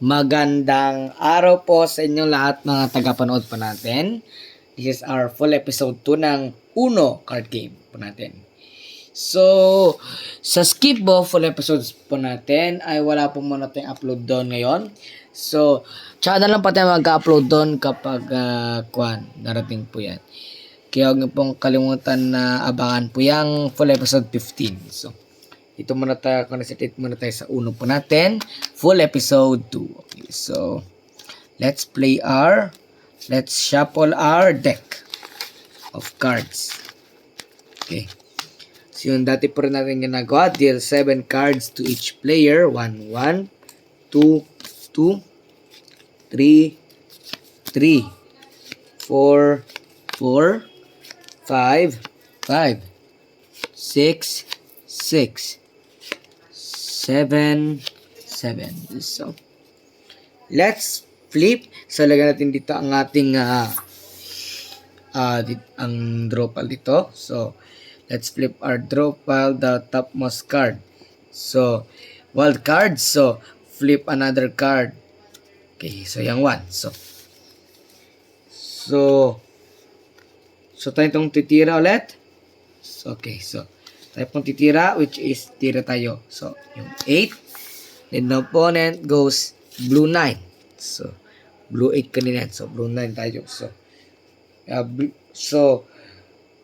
Magandang araw po sa inyong lahat mga tagapanood po natin. This is our full episode 2 ng Uno card game po natin. So, sa skip bo full episodes po natin ay wala po muna tayong upload doon ngayon. So, tsaka na lang pa tayo mag-upload doon kapag darating po yan. Kaya huwag niyo pong kalimutan na abangan po yung full episode 15. So, ito muna tayo, concentrate muna tayo sa uno po natin. Full episode 2. Okay, so, let's shuffle our deck of cards. Okay. So, yung dati po rin natin ginagawa, deal 7 cards to each player. 1, 1, 2, 2, 3, 3, 4, 4, 5, 5, 6, 6, 7, 7. So, let's flip. So, lagyan natin dito ang ating ang draw pile dito. So, let's flip our draw pile, the topmost card. So, wild card. So, flip another card. Okay, so yung 1. So tayo itong titira ulit. So, okay, so tayo pong titira, which is tira tayo. So, yung 8. Then the opponent goes blue 9. So, blue 8 kanina. So, blue 9 tayo. So,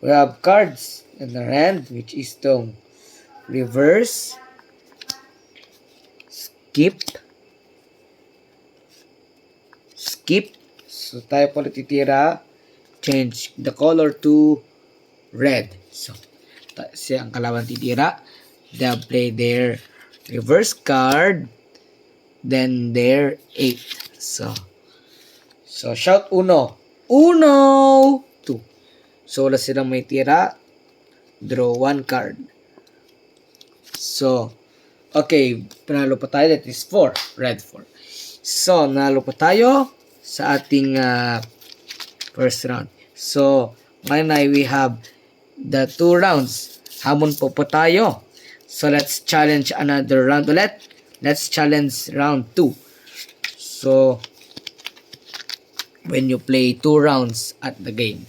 we have cards in the hand, which is itong reverse, skip. So, tayo po titira. Change the color to red. So, siya ang kalaban titira. They play their reverse card. Then their 8. So shout uno. Uno! 2. So, wala silang may tira. Draw 1 card. So, okay. Panalo pa tayo. That is 4. Red 4. So, nanalo pa tayo sa ating first round. So, ngayon ay we have the 2 rounds. Hamon po tayo. So, let's challenge another round ulit. Let's challenge round 2. So, when you play 2 rounds at the game.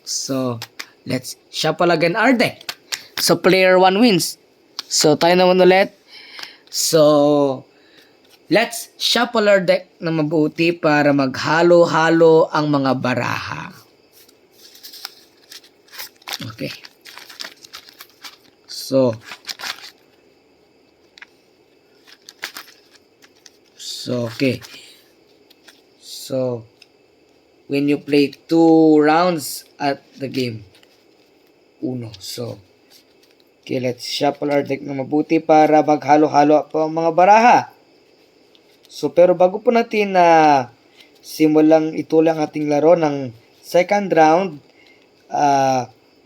So, let's shuffle again our deck. So, player 1 wins. So, tayo naman ulit. So, let's shuffle our deck na mabuti para maghalo-halo ang mga baraha. Okay. So, okay. So, when you play 2 rounds at the game, uno. So, okay, let's shuffle our deck na mabuti para maghalo-halo po ang mga baraha. So, pero bago po natin simulang ituloy ang ating laro ng second round,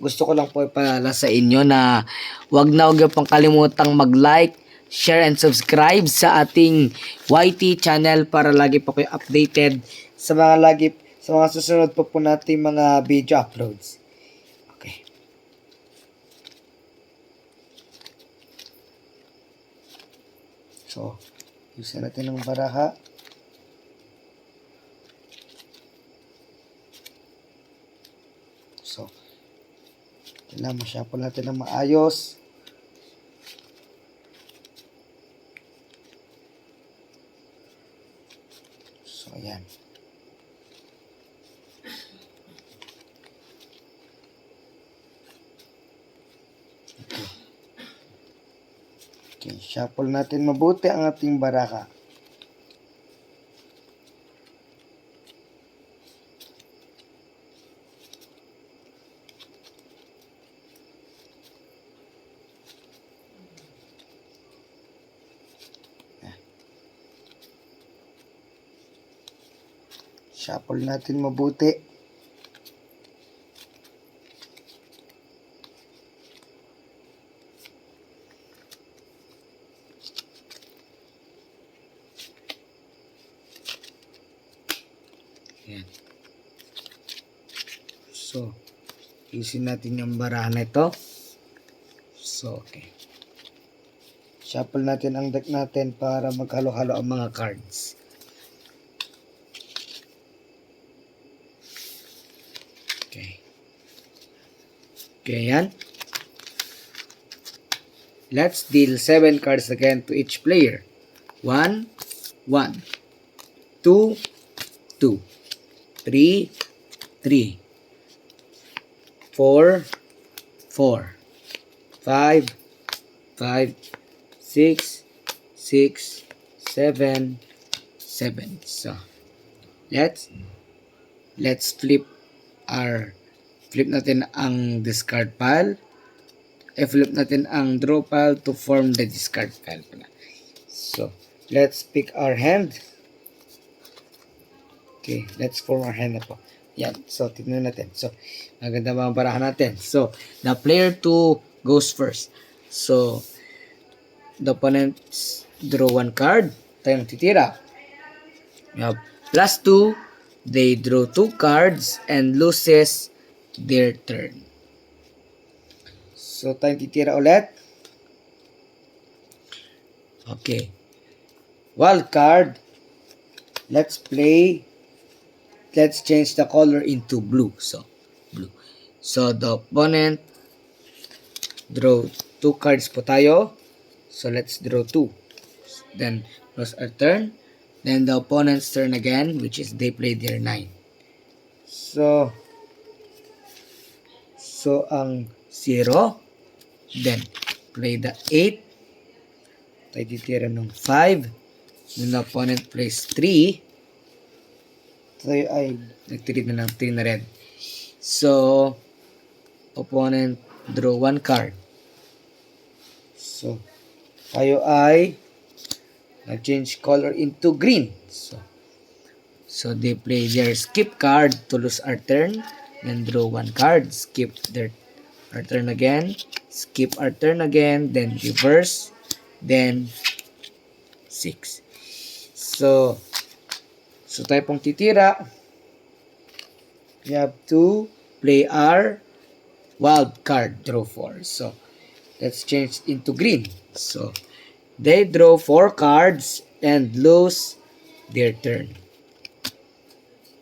gusto ko lang po ipaalala sa inyo na huwag niyo pang kalimutang mag-like, share, and subscribe sa ating YT channel para lagi po kayo updated sa mga susunod po nating mga video uploads. Okay. So, usin natin ng baraha. So, kailangan ma-shuffle natin ng maayos. So, ayan. Okay, shuffle natin mabuti ang ating baraha. Shuffle natin mabuti. Ayan. So, isin natin yung baraha na ito. So, okay. Shuffle natin ang deck natin para maghalo-halo ang mga cards. Okay. Okay, yan. Let's deal 7 cards again to each player. 1, 1. 2, 2. 3, 3. 4, 4. 5, 5. 6, 6, 7, 7. So, let's flip natin ang discard pile. Flip natin ang draw pile to form the discard pile pala. So, let's pick our hand. Okay, let's form our hand na po. Yan. So, tignan natin. So, maganda mga barahan natin. So, the player 2 goes first. So, the opponents draw 1 card. Tayong titira. We have +2. They draw 2 cards and loses their turn. So, tayong titira ulit. Okay. Wild card. Let's change the color into blue. So, blue. So, the opponent draw 2 cards po tayo. So, let's draw 2. Then, close our turn. Then, the opponent's turn again, which is they play their 9. So, ang 0. Then, play the 8. Tayo titira ng 5. Then, the opponent plays 3. Tayo ay nagtirid na ng 3 na red. So, opponent draw 1 card. So, tayo ay nag-change color into green. So they play their skip card to lose our turn. Then draw 1 card. Skip our turn again. Skip our turn again. Then reverse. Then 6. So tayo pong titira. We have to play our wild card. Draw 4. So, let's change into green. So, they draw 4 cards and lose their turn.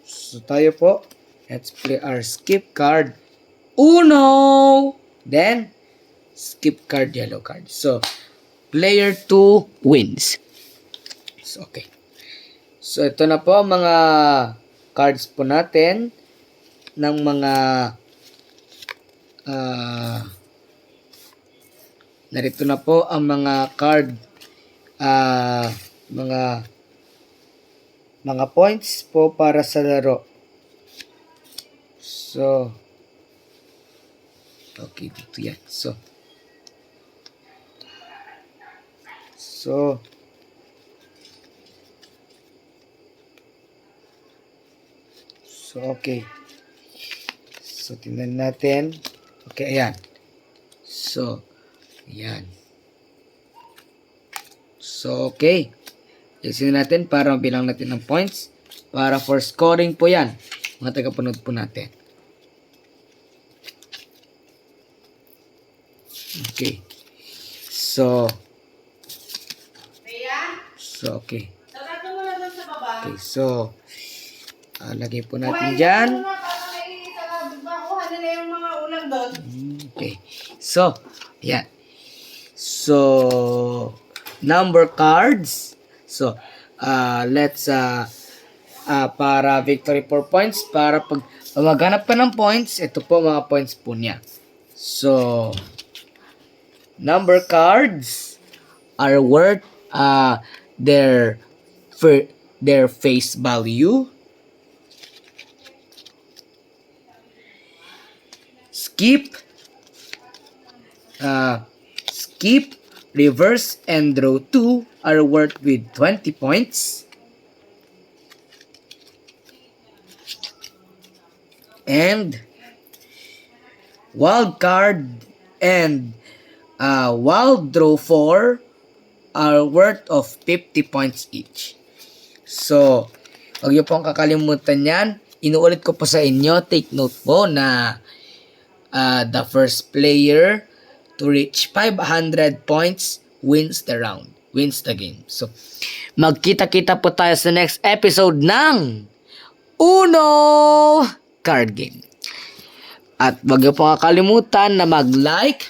So, tayo po, let's play our skip card. Uno! Then, skip card, yellow card. So, player 2 wins. So, okay. So, ito na po mga cards po natin ng mga narito na po ang mga card mga points po para sa laro. So, okay, dito yan. So, okay. So, tingnan natin. Okay, ayan. So, ayan. So, okay. Isin natin para mabilang natin ng points. Para for scoring po yan. Mga tagapanood po natin. Okay. So, okay. Okay, so, lagay po natin dyan. Okay. So, ayan. So, number cards. So, let's, para victory for points, para pag maghanap ka ng points, ito po mga points po niya. So, number cards are worth their face value. Skip, reverse, and draw 2 are worth with 20 points. And wild card and wild draw 4 are worth of 50 points each. So, huwag niyo pong kakalimutan yan. Inuulit ko po sa inyo, take note po na the first player to reach 500 points wins the round, wins the game. So, magkita-kita po tayo sa next episode ng Uno Card Game. At wag niyo po kakalimutan na mag-like,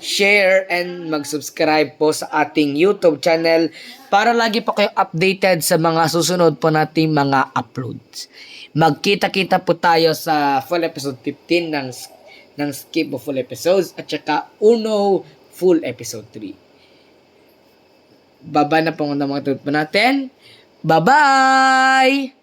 share, and mag-subscribe po sa ating YouTube channel para lagi po kayo updated sa mga susunod po nating mga uploads. Magkita-kita po tayo sa full episode 15 ng Skip of Full Episodes at saka Uno Full Episode 3. Baba na po ang mga tulad po natin. Bye-bye!